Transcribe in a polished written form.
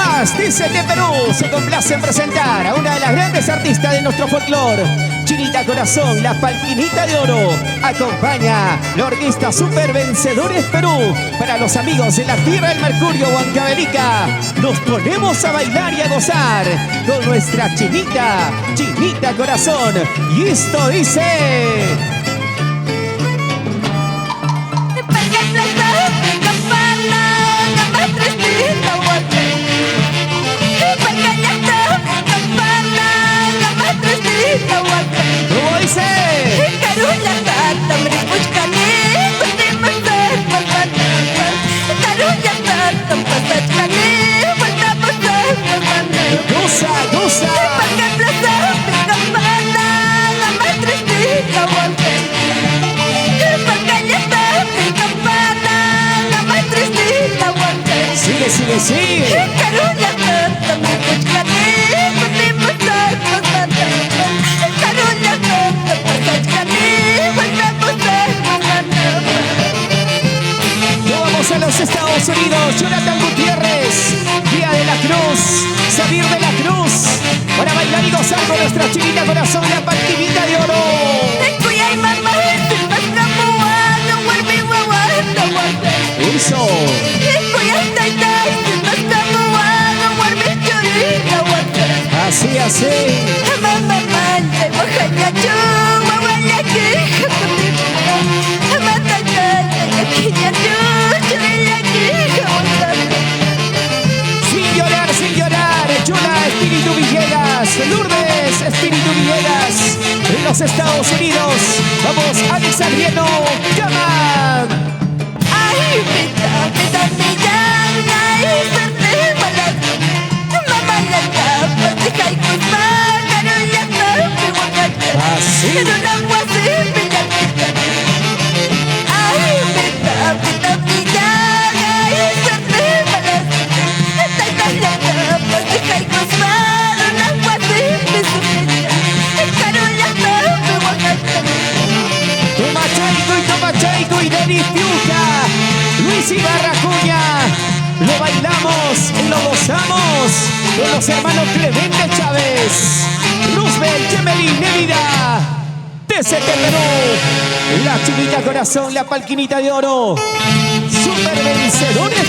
más, dice de Perú, se complace en presentar a una de las grandes artistas de nuestro folclore, Chinita Corazón, la Palquinita de Oro. Acompaña la orquesta Super Vencedores Perú. Para los amigos de la Tierra del Mercurio, Huancavelica, nos ponemos a bailar y a gozar con nuestra Chinita, Chinita Corazón. Y esto dice... ¿Cómo dice? ¡Goza, goza! Sigue, sigue, sigue. A los Estados Unidos, Jonathan Gutiérrez, Día de la Cruz, Sabir de la Cruz, para bailar y gozar con nuestra Chinita Corazón, la Palquinita de Oro. Eso. Así, así. Sin llorar, Chula Espíritu Villegas, Lourdes Espíritu Villegas, en los Estados Unidos. Vamos, Alex Adriano, llama. Así. Chaico y Denis Piuca, Luis Ibarra Cuña, lo bailamos y lo gozamos con los hermanos Clemente Chávez, Roosevelt, Gemelli, Nevida, desde Perú, la Chinita Corazón, la Palquinita de Oro, Super Vencedores